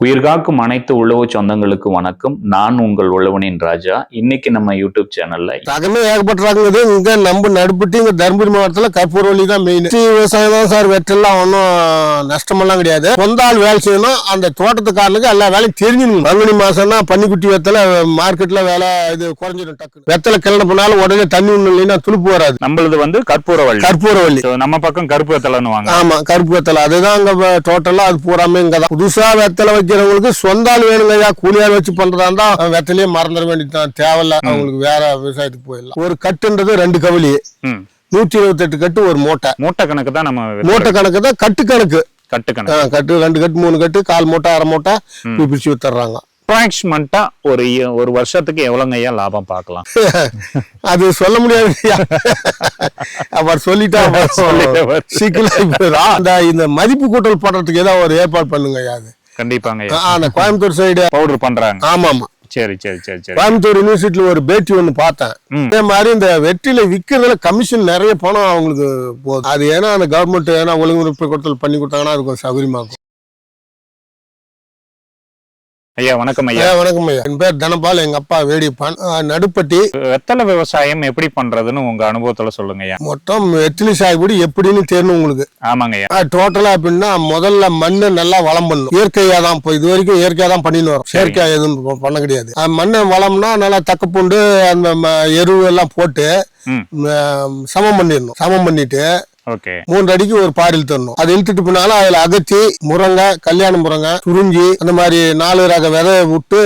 உயிர்காக்கும் அனைத்து உழவு சொந்தங்களுக்கு வணக்கம். நான் உங்கள் உழவனின் ராஜா. இன்னைக்கு நம்ம யூடியூப் சேனல்ல ரகமே ஏகப்பட்டாங்க. இங்க நம்ம நடுப்பட்டு இங்க தர்மபுரி மாவட்டத்துல கற்பூரவள்ளி தான் மெயின். விவசாயம் தான் சார், வெற்றெல்லாம் ஒன்றும் நஷ்டமெல்லாம் கிடையாது. சொந்த ஆள் வேலை செய்யணும். அந்த தோட்டத்துக்காரனுக்கு எல்லா வேலையும் தெரிஞ்சிடணும். பங்குனி மாசம்னா பன்னிக்குட்டி வெத்தலை மார்க்கெட்ல வேலை இது குறைஞ்சிடும். டக்கு வெத்தலை கிளம்ப போனாலும் உடனே தண்ணி ஒண்ணு இல்லைன்னா துளுப்பு வராது. நம்மளது வந்து கற்பூரவள்ளி. நம்ம பக்கம் கருப்பு வெத்தலைன்னு வாங்க. ஆமா, கருப்பு வெத்தலை அதுதான் அங்க டோட்டலா. அது பூராமே இங்கதான். புதுசா வெத்தலை வைக்கிறவங்களுக்கு சொந்த ஆள் வேணுங்கய்யா. கூலியால் வச்சு பண்றதா இருந்தா வெத்தலையே மறந்துட வேண்டியதுதான், தேவையில்ல. அவங்களுக்கு வேற விவசாயத்துக்கு போயிடலாம். ஒரு கட்டுன்றது 2 கவலி, 128 கட்டு ஒரு மூட்டை. மூட்டை கணக்கு தான், நம்ம மூட்டை கணக்கு தான். கட்டு கணக்கு கட்டு 2 கட்டு 3 கட்டு, 1/4 மூட்டை 1/2 மூட்டை பிரிச்சு வித்துறாங்க. அப்ராக்சிமேட்டா ஒரு வருஷத்துக்கு எவ்வளவுங்க ஐயா லாபம் பார்க்கலாம்? அது சொல்ல முடியாது. அவர் சொல்லிட்டா இந்த மதிப்பு கூட்டல் போடுறதுக்கு ஏதாவது ஒரு ஏற்பாடு பண்ணுங்க ஐயா. அது கண்டிப்பாங்க. அந்த கோயம்புத்தூர் சைடு பவுடர் பண்றாங்க. ஆமா ஆமா, சரி சரி சரி சரி. கோயம்புத்தூர் யூனிவர்சிட்டியில ஒரு பேட்டி ஒண்ணு பார்த்தேன். அதே மாதிரி இந்த வெற்றில விக்கிறதுல கமிஷன் நிறைய பணம் அவங்களுக்கு போகுது. அது ஏன்னா அந்த கவர்மெண்ட் ஏன்னா ஒழுங்குமுறை கொடுத்தல் பண்ணி கொடுத்தாங்கன்னா அது கொஞ்சம் சௌகரியமா இருக்கும். ஐயா வணக்கம். ஐயா வணக்கம் ஐயா. என் பேர் தனபால், எங்க அப்பா வேடிப்பான். நடுப்பட்டி. வெத்தலை விவசாயம் எப்படி பண்றதுன்னு உங்க அனுபவத்துல சொல்லுங்க ஐயா. மொத்தம் வெற்றிலை சாகுபடி எப்படின்னு தெரியணும் உங்களுக்கு. ஆமாங்க ஐயா. டோட்டலா எப்படின்னா முதல்ல மண்ணை நல்லா வளம் பண்ணும். இயற்கையா தான் இது வரைக்கும் இயற்கையா தான் பண்ணின்னு வரும். செயற்கையா எதுவும் பண்ண கிடையாது. மண்ணை வளம்னா நல்லா தக்கப்பூண்டு அந்த எருவு எல்லாம் போட்டு சமம் பண்ணிடணும். சமம் பண்ணிட்டு 3 அடிக்கு ஒரு பார் இழுத்துடணும். அது இழுத்துட்டு போனாலும் அதுல அகத்தி, முருங்கை, கல்யாண முருங்கை, துறிஞ்சி, அந்த மாதிரி 4 ரக விதை விட்டு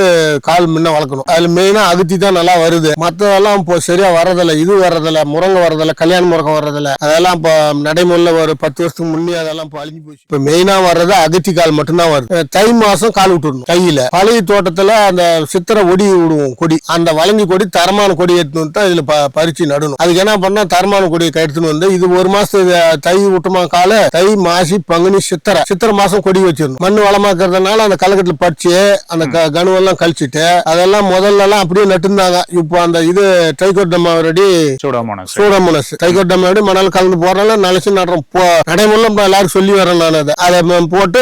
கால் முன்ன வளர்க்கணும். அதுல மெயினா அகத்தி தான் நல்லா வருது. மற்றதெல்லாம் இப்போ சரியா வர்றதில்ல. இது வர்றதில்ல, முருங்கை வர்றதில்ல, கல்யாண முருங்கை வர்றதில்ல. அதெல்லாம் இப்போ நடைமுறையில் ஒரு 10 வருஷத்துக்கு முன்னே அதெல்லாம் இப்போ அழிஞ்சு போச்சு. இப்போ மெயினா வர்றது அகத்தி கால் மட்டும்தான் வருது. தை மாசம் கால் விட்டுடணும் கையில. பழைய தோட்டத்துல அந்த சித்திரை ஒடி விடுவோம் கொடி. அந்த வளைஞ்சி கொடி தரமான கொடி எடுத்துன்னு வந்து இதுல பறிச்சு நடணும். அதுக்கு என்ன பண்ணா தரமான கொடியை எடுத்துன்னு வந்து இது 1 மாசத்துக்கு தை விட்டுமா கால தை மாசி பங்குனி சித்திரை மாசம் கொடி வச்சிடணும். மண் வளமாக்குறதுனால அந்த கலக்கட்டுல பறிச்சு அந்த கணுவெல்லாம் கழிச்சுட்டு அதெல்லாம் முதல்ல எல்லாம் அப்படியே நட்டுருந்தாங்க. இப்போ அந்த இது ட்ரைகோடர்மா சூடோமோனஸ் ட்ரைகோடர்மா மணல் கலந்து போறதுனால நினைச்சு நடுறோம். நடைமுறை எல்லாரும் சொல்லி வரேன். நான் அதை போட்டு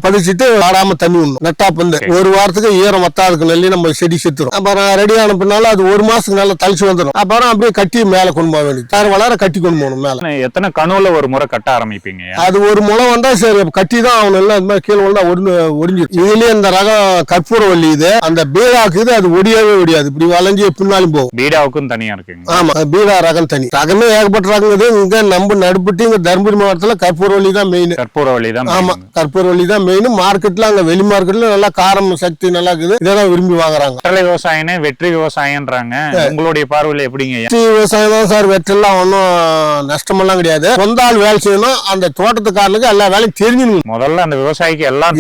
பதிச்சுட்டு ஆடாம தண்ணி விடணும். நட்டா வந்து 1 வாரத்துக்கு ஈரம் வத்தாதுக்கு நெல்லி நம்ம செடி செத்துரும். அப்புறம் ரெடி ஆனப்பினால அது 1 மாசத்துக்கு நல்லா தளிச்சு வந்துடும். அப்புறம் அப்படியே கட்டி மேல கொண்டு போக வேண்டியது. தார் வளர கட்டி கொண்டு போகணும். மேல எத்தனை கணுல ஒரு முறை கட்ட ஆரம்பிப்பீங்க? அது ஒரு முளை வந்தா சரி கட்டி தான் ஆகணும். கீழே விழுந்தா ஒடிஞ்சு. இதுலயே இந்த ரகம் கற்பூரவள்ளி இது அந்த பீடாக்கு இது அது ஒடியவே ஒடியாது. இப்படி வளைஞ்சு பின்னாலும் போகும். பீடாவுக்கும் தனியா இருக்குங்க. ஆமா, பீடா ரகம் தனி. ரகமே ஏகப்பட்ட ரகம். இங்க நம்ம நடுப்பட்டு இங்க தர்மபுரி மாவட்டத்துல கற்பூரவள்ளி தான் மெயின். கற்பூரவள்ளி தான். ஆமா, கற்பூரவள்ளி தான் மெயின். மார்க்கெட்ல அங்க வெளி மார்க்கெட்ல நல்லா காரம் சக்தி நல்லா இருக்குது. இதான் விரும்பி வாங்குறாங்க. வெற்றிலை விவசாயம் வெற்றி விவசாயம்ன்றாங்க. உங்களுடைய பார்வையில எப்படிங்க? வெற்றி விவசாயம் தான் சார். வெற்றெல்லாம் ஒன்றும் நஷ்டமெல்லாம் கிடையாது. சொந்த ஆள் வேலை செய்யணும். அந்த தோட்டத்துக்காரனுக்கு எல்லா வேலையும் தெரிஞ்சிடணும். முதல்ல அந்த விவசாயிக்கு எல்லாம்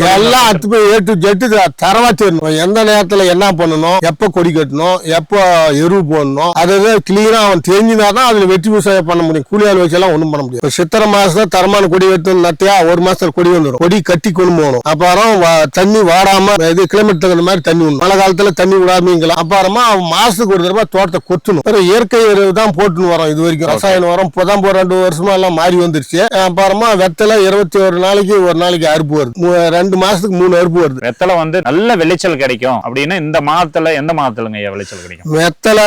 தரவா தெரியணும். எந்த நேரத்துல என்ன பண்ணணும், எப்ப கொடி கட்டணும், எப்ப எருவு போடணும், அதை கிளீனா அவன் தெரிஞ்சுதான் அதுல வெற்றி விவசாயம் பண்ண முடியும். கூலியால் வச்செல்லாம் ஒண்ணும் பண்ண முடியும். சித்திரை மாசத்துல தரமான கொடி எடுத்து நட்டியா 1 மாசத்துல கொடி வந்துடும். கொடி கட்டி கொண்டு போகணும். அப்புறம் தண்ணி வாடாம இது கிளைமேட் தகுந்த மாதிரி தண்ணி விடணும். மழை காலத்துல தண்ணி விடாமீங்களா. அப்புறமா மாசத்துக்கு ஒரு தடவை தோட்டத்தை கொத்தணும். இயற்கை எருவு தான் போட்டுன்னு வரோம். இது வரைக்கும் ரசாயனம் வரும். இப்பதான் 2 வருஷமா எல்லாம் மாறி வந்துருச்சு. அப்புறமா வெத்தலை 21 நாளைக்கு ஒரு நாளைக்கு அறுப்பு வருது. 2 மாசத்துக்கு 3 அறுப்பு வருது. வெத்தலை வந்து நல்ல விளைச்சல் கிடைக்கும் அப்படின்னா இந்த மாதத்துல எந்த மாதத்துலங்க விளைச்சல் கிடைக்கும்? வெத்தலை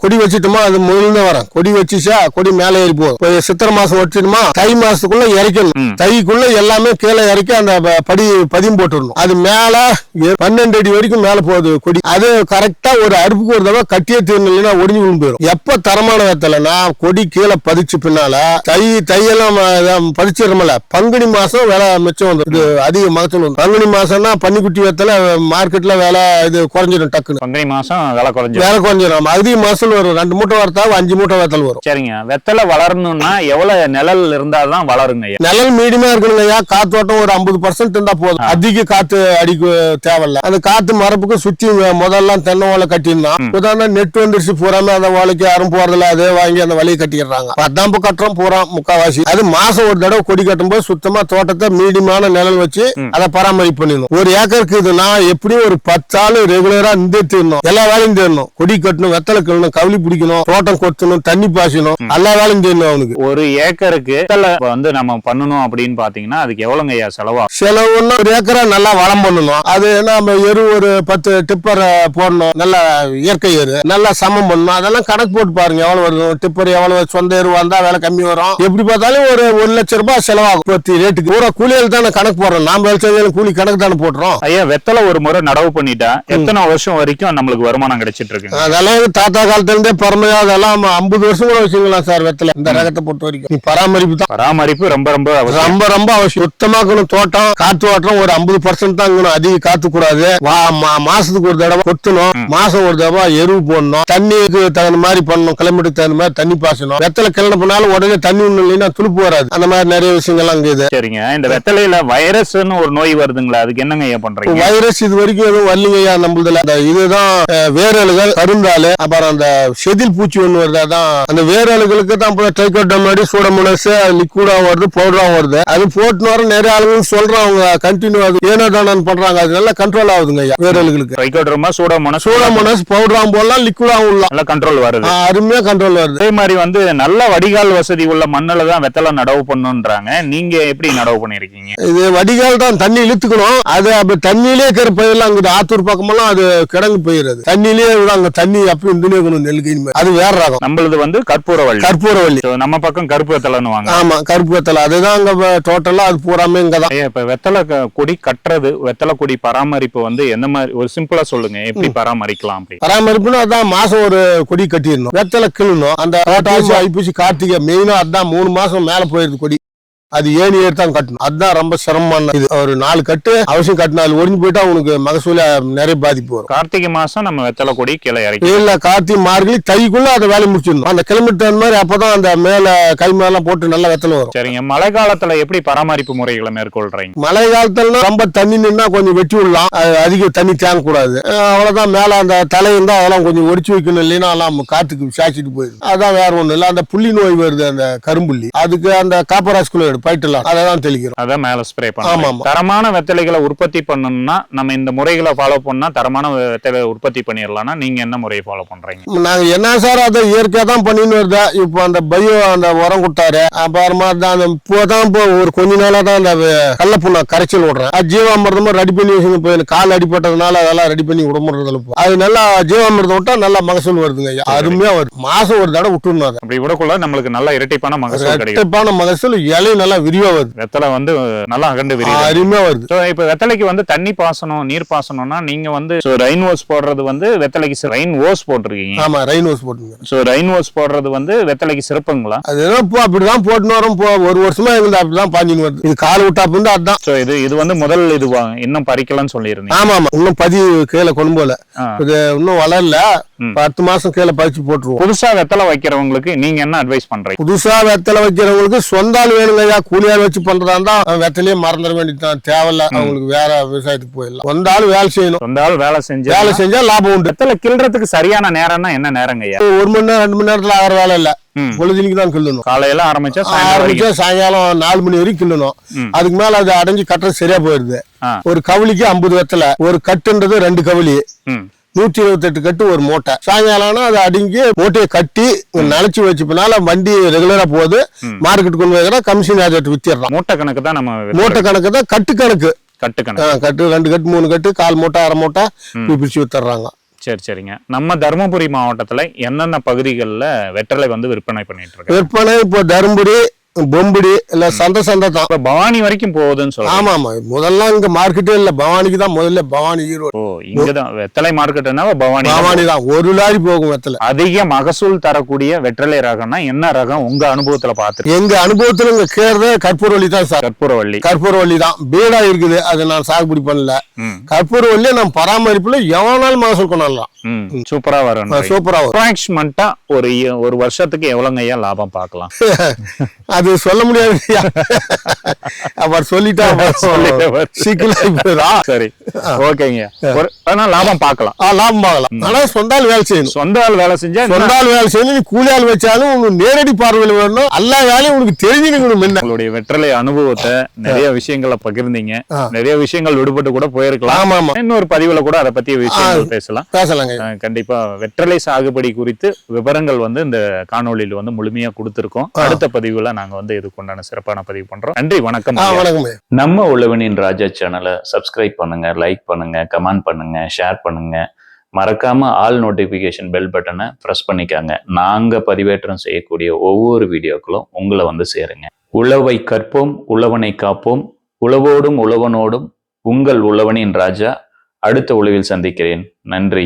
கொடி வச்சுட்டோமா அது முதல்ல வரும். கொடி வச்சுச்சா கொடி மேல ஏறி போகுது. சித்திரை மாசம் வச்சுட்டோமா தை மாசத்துக்குள்ள இறக்கணும். தைக்குள்ள எல்லாமே கீழே இறக்கி அந்த பதியம் போட்டுடணும். அது மேல 12 அடி வரைக்கும் மேல போகுது கொடி. அது கரெக்டா ஒரு அறுப்புக்கு ஒரு தடவை கட்டியே தீரணும், ஒடிஞ்சு விழுந்து போயிடும். எப்ப தரமான வெத்தலைன்னா கொடி கீழே பதிச்சு பின்னால தையெல்லாம் பதிச்சிடறோம்ல. பங்குனி மாசம் வேலை மிச்சம் வந்து இது அதிக மகசூல் வந்து. பங்குனி மாசம்னா பன்னிக்குட்டி வெத்தலை மார்க்கெட்ல வேலை இது குறைஞ்சிடும். டக்குன்னு பங்குனி மாசம் வேலை குறைஞ்சிடும். அதிக மகசூல் வரும். 2 மூட்டை வரத்தா 5 மூட்டை வெத்தல் வரும். சரிங்க. வெத்தலை வளரணும்னா எவ்வளவு நிழல் இருந்தாதான் வளருங்க? நிழல் மீடியமா இருக்கணுங்க. காத்தோட்டம் ஒரு 50% இருந்தா போதும். அதிக காத்து அடிக்க தேவையில்ல. அந்த காத்து மரப்புக்கு சுத்தி முதல்ல தென்னை ஓலை கட்டிருந்தான். நெட் வந்துருச்சு பூராமே அந்த ஓலைக்கு யாரும் போறதில்ல. அதே வாங்கி அந்த வழியை கட்டிக்கிறாங்க. 10 கட்டுறோம் பூரா முக்காவாசி. அது மாசம் ஒரு தடவை கொடி கட்டும் போது சுத்தமா தோட்டத்தை மீடியமான நிழல் வச்சு அதை பராமரிப்பு பண்ணிடணும். ஒரு ஏக்கருக்கு இதுனா எப்படியும் ஒரு 10 ஆளு ரெகுலரா தீரணும், எல்லா வேலையும் தேடணும். கொடி கட்டணும், வெத்தலை கிள்ளணும், கவுளி பிடிக்கணும், தோட்டம் கொத்தணும், தண்ணி பாய்ச்சணும், எல்லா வேலையும் தேடணும் அவனுக்கு. ஒரு ஏக்கருக்கு வந்து நம்ம பண்ணணும் அப்படின்னு பாத்தீங்கன்னா அதுக்கு எவ்வளவுங்க ஐயா செலவா? செலவுன்னா ஒரு ஏக்கரா நல்லா வளம் பண்ணணும். அது நம்ம எரு ஒரு 10 டிப்பர் போடணும், நல்ல இயற்கை எரு நல்லா சமம் பண்ணணும். அதெல்லாம் கணக்கு போட்டு பாருங்க எவ்வளவு வரும். டிப்பர் எவ்வளவு, சொந்த எரு வந்தா வேலை கம்மி வரும். எப்படி பார்த்தாலும் ஒரு 1 லட்சம் ரூபாய் செலவாகும். ரேட்டுக்கு பூரா கூலியால் தானே கணக்கு போடுறோம். நாம வேலை கூலி கணக்கு தானே போடுறோம். ஐயா வெத்தலை ஒரு முறை நடவு பண்ணிட்டா எத்தனை வருஷம் வரைக்கும் நம்மளுக்கு வருமானம் கிடைச்சிட்டு இருக்கு? அதெல்லாம் தாத்தா காலத்துல இருந்தே பரமையா அதெல்லாம் 50 வருஷம் கூட வச்சுக்கலாம் சார். வெத்தலை இந்த ரகத்தை பொறுத்த வரைக்கும் பராமரிப்பு தான். பராமரிப்பு ரொம்ப ரொம்ப ரொம்ப ரொம்ப அவசியம். சுத்தமாக்கணும். தோட்டம் காத்து ஓட்டம் ஒரு 50% தான் இருக்கணும். அதிக காத்து கூடாது. மாசத்துக்கு ஒரு தடவை கொத்தணும், மாசம் ஒரு தடவை எருவு போடணும், தண்ணிக்கு தகுந்த மாதிரி பண்ணணும், கிளைமேட்டுக்கு தகுந்த மாதிரி தண்ணி பாசணும். வெத்தலை கிளம்ப போனாலும் உடனே தண்ணி ஒண்ணு இல்லைன்னா துளுப்பு வராது. அந்த மாதிரி நிறைய விஷயங்கள்லாம் இருக்குது. சரிங்க. இந்த வெத்தலையில வைரஸ்னு ஒரு நோய் வருதுங்களா, அதுக்கு என்னங்க ஐயா பண்றீங்க? வைரஸ் இது வரைக்கும் எதுவும் வரலைங்கய்யா நம்மளதுல. இதுதான் வேரலுகள், கருந்தாலு, அப்புறம் அந்த செதில் பூச்சி ஒண்ணு வருது. அதான் அந்த வேரலுகளுக்கு தான் ட்ரைகோடர்மா, சூடோமோனாஸ் லிக்விடா வருது, பவுடரா வருது. அது போட்டு வர நிறைய ஆளுங்க சொல்றாங்க கண்டினியூ அது ஏனோ தானு பண்றாங்க. அது நல்லா கண்ட்ரோல் ஆகுதுங்க ஐயா வேரலுகளுக்கு. ட்ரைகோடர்மா, சூடோமோனாஸ் பவுடரா போடலாம், லிக்விடாவும் உள்ள நல்லா கண்ட்ரோல் வருது. அருமையா கண்ட்ரோல் வருது. அதே மாதிரி வந்து நல்ல வடிகால் வசதி உள்ள மண்ணுல தான் வெத்தலை நடவு பண்ணுன்றாங்க. நீங்க எப்படி நடவு பண்ணிருக்கீங்க? இது வடிகால் தான், தண்ணி இழுத்துக்கணும். அது அப்படி தண்ணியிலே இருக்கிற பயிரெல்லாம் அங்க ஆத்தூர் பக்கமெல்லாம் அது கிடங்கு போயிடுது. தண்ணியிலே அங்க தண்ணி அப்படி இருக்கணும் நெல்லுக்கு. அது வேற ரகம். நம்மளது வந்து கற்பூரவள்ளி. கற்பூரவள்ளி நம்ம பக்கம் கருப்பு வெத்தலைன்னு வாங்க. ஆமா, கருப்பு வெத்தலை. அதுதான் அங்க டோட்டலா அது பூராமே இங்கதான். இப்ப வெத்தலை கொடி கட்டுறது, வெத்தலை கொடி பராமரிப்பு வந்து எந்த மாதிரி ஒரு சிம்பிளா சொல்லுங்க, எப்படி பராமரிக்கலாம்? அப்படி பராமரிப்புன்னா அதான் மாசம் ஒரு கொடி கட்டிடணும், வெத்தலை கிள்ளணும். அந்த ஐப்பூசி கார்த்திகை மெயினா அதான் 3 மாசம் மேல போயிருது கொடி. அது ஏணி தான் கட்டணும். அதுதான் ரொம்ப சிரமமான இது. ஒரு 4 கட்டு அவசியம் கட்டினா அது ஒடிஞ்சு போயிட்டா உனக்கு மகசூல நிறைய பாதிப்பு வரும். கார்த்திகை மாசம் நம்ம வெத்தலை கொடி கீழே இறக்கி இல்ல, கார்த்திகை மார்கழி தைக்குள்ள அதை வேலை முடிச்சிடணும். அந்த கிலோமீட்டர் அந்த மாதிரி அப்பதான் அந்த மேல கை மேலாம் போட்டு நல்லா வெத்தலை வரும். சரிங்க. மழை காலத்துல எப்படி பராமரிப்பு முறைகளை மேற்கொள்றீங்க? மழை காலத்துல ரொம்ப தண்ணி நின்னா கொஞ்சம் வெட்டி விடலாம். அதிக தண்ணி தேங்க கூடாது. அவ்வளவுதான். மேல அந்த தலை இருந்தா அதெல்லாம் கொஞ்சம் ஒடிச்சு வைக்கணும், இல்லைன்னா எல்லாம் காத்துக்கு சாய்ச்சிட்டு போயிடும். அதான் வேற ஒண்ணு இல்ல. அந்த புள்ளி நோய் வருது, அந்த கரும்புள்ளி, அதுக்கு அந்த காப்பராஸ்குள்ள அதான் தெளிக்கிறோம். அதான் மேல ஸ்ப்ரே பண்ணலாம். தரமான வெத்தலைகளை உற்பத்தி பண்ணணும்னா நம்ம இந்த முறைகளை ஃபாலோ பண்ணா தரமான வெத்தலை உற்பத்தி பண்ணிடலாம்னா நீங்க என்ன முறையை ஃபாலோ பண்றீங்க? நாங்க என்ன சார் அதை இயற்கையா தான் பண்ணின்னு வருது. இப்போ அந்த பயோ அந்த உரம் கொடுத்தாரு, அப்புறமா தான் இப்போதான் இப்போ ஒரு கொஞ்ச நாளா தான் அந்த கள்ளப்புண்ணா கரைச்சல் விடுறேன். ஜீவாமிர்தமா ரெடி பண்ணி வச்சு கால் அடிப்பட்டதுனால அதெல்லாம் ரெடி பண்ணி விடமுறதுல அது நல்லா ஜீவாமிர்தம் விட்டா நல்லா மகசூல் வருதுங்க. அருமையா வருது. மாசம் ஒரு தடவை விட்டுருந்தாங்க. அப்படி விடக்குள்ள நம்மளுக்கு நல்ல இரட்டிப்பான மகசூல் கிடைக்கும். இரட்டிப்பான மகசூல், இலையும் நல்லா விரிவா வருது. வெத்தலை வந்து நல்லா அகண்டு அருமையா வருது. இப்ப வெத்தலைக்கு வந்து தண்ணி பாசனம், நீர் பாசனம்னா நீங்க வந்து ரெயின் ஓஸ் போடுறது வந்து வெத்தலைக்கு ரெயின் ஓஸ் போட்டிருக்கீங்க. ஆமா, ரெயின் ஓஸ் போட்டுங்க. ரெயின் ஓஸ் போடுறது வந்து வெத்தலைக்கு சிறப்புங்களா? அது இப்போ அப்படிதான் போட்டுன்னு வரோம். ஒரு வருஷமா எங்களுக்கு அப்படிதான் பாஞ்சின்னு வருது. இது கால் விட்டா வந்து அதுதான். இது வந்து முதல் இதுவா இன்னும் பறிக்கலாம்னு சொல்லியிருந்தீங்க. ஆமா ஆமா, இன்னும் கீழே கொண்டு போல. இது இன்னும் வளரல. 10 மாசம் கீழே பறிச்சு போட்டுருவோம். புதுசா வெத்தலை வைக்கிறவங்களுக்கு நீங்க என்ன அட்வைஸ் பண்றீங்க? புதுசா வெத்தலை வைக்கிறவங்களுக்கு சொந்த ஆள் வேணுங்க. கூலியால் வச்சு பண்றதா இருந்தா வெத்தலையே மறந்துட வேண்டியதுதான். தேவையில்ல, அவங்களுக்கு வேற விவசாயத்துக்கு போயிடலாம். சொந்த ஆள் வேலை செய்யணும். சொந்த ஆள் வேலை செஞ்சா லாபம் உண்டு. வெத்தலை கிள்றதுக்கு சரியான நேரம்னா என்ன நேரங்க? 1 மணி நேரம் 2 மணி நேரத்துல ஆகிற வேலை இல்ல. பொழுதுக்கு தான் கிள்ளணும். காலையில ஆரம்பிச்சா சாயங்காலம் 4 மணி வரைக்கும் கிள்ளணும். அதுக்கு மேல அது அடைஞ்சு கட்டுறது சரியா போயிருது. ஒரு கவுளிக்கு 50 வெத்தலை. ஒரு கட்டுன்றது 2 கவுளி, 128 கட்டு ஒரு மூட்டை. சாயங்காலம் அதை அடுங்கி மூட்டையை கட்டி நினைச்சு வச்சுனால வண்டி ரெகுலரா போகுது. மார்க்கெட் கொண்டு வைக்கிறா, கமிஷன் ஏஜென்ட் வித்திடலாம். மூட்டை கணக்கு தான் நம்ம மூட்டை கணக்கு தான். கட்டு கணக்கு கட்டு 2 கட்டு 3 கட்டு, 1/4 மூட்டை 1/2 மூட்டை பிரிச்சு வித்துறாங்க. சரிங்க. நம்ம தருமபுரி மாவட்டத்துல என்னென்ன பகுதிகளில் வெற்றலை வந்து விற்பனை பண்ணிட்டு இருக்கு? விற்பனை இப்போ தருமபுரி, பொம்புடி இல்ல சந்தை தான். பவானி வரைக்கும் போகுதுன்னு சொல்லுவாங்க. ஆமா ஆமா, முதல்ல இங்க மார்க்கெட்டே இல்ல. பவானிக்கு தான் முதல்ல. பவானி, ஈரோடு. இங்கதான் வெத்தலை மார்க்கெட்னா பவானி தான். ஒரு லாரி போகும் வெத்தலை. அதிக மகசூல் தரக்கூடிய வெற்றலை ரகம்னா என்ன ரகம் உங்க அனுபவத்துல பாத்து? எங்க அனுபவத்துல இங்க கேறது கற்பூரவள்ளி தான் சார். கற்பூரவள்ளி தான் பீடா இருக்குது. அதை நான் சாகுபடி பண்ணல. கற்பூரவள்ளியை நான் பராமரிப்புல எவ்வளவு மகசூல் கொண்டாடலாம். சூப்பரா வரும். சூப்பரா வரும். ஒரு வருஷத்துக்கு எவ்வளவு ஐயா லாபம் பார்க்கலாம்? அது சொல்ல முடியாது. அவர் சொல்லிட்டா சிக்கலா. சரி, ஓகேங்க. ஆனா லாபம் பார்க்கலாம். லாபம் பார்க்கலாம். ஆனா சொந்த ஆள் வேலை செய்யணும். சொந்த ஆள் வேலை செஞ்சா சொந்த ஆள் வேலை செய்யணும். நீ கூலி ஆள் வச்சாலும் உங்களுக்கு நேரடி பார்வையில் வேணும். எல்லா வேலையும் உங்களுக்கு தெரிஞ்சுக்கணும். என்ன உங்களுடைய வெற்றிலை அனுபவத்தை நிறைய விஷயங்களை பகிர்ந்தீங்க. நிறைய விஷயங்கள் விடுபட்டு கூட போயிருக்கலாம். ஆமா ஆமா. இன்னொரு பதிவுல கூட அதை பத்தி விஷயங்கள் பேசலாங்க. கண்டிப்பா வெற்றிலை சாகுபடி குறித்து விவரங்கள் வந்து இந்த காணொளியில வந்து முழுமையா கொடுத்திருக்கோம். அடுத்த பதிவுல நாங்க வந்து இதுக்கு உண்டான சிறப்பான பதிவு பண்றோம். நன்றி, வணக்கம். நம்ம உழவனின் ராஜா சேனலை சப்ஸ்கிரைப் பண்ணுங்க, லைக் பண்ணுங்க, கமெண்ட் பண்ணுங்க, ஷேர் பண்ணுங்க. மறக்காம ஆல் நோட்டிபிகேஷன் பெல் பட்டனை பிரஸ் பண்ணிக்காங்க. நாங்க பதிவேற்றம் செய்யக்கூடிய ஒவ்வொரு வீடியோக்களும் உங்களை வந்து சேருங்க. உழவை கற்போம், உழவனை காப்போம். உழவோடும் உழவனோடும் உங்கள் உழவனின் ராஜா. அடுத்த உழவில் சந்திக்கிறேன். நன்றி.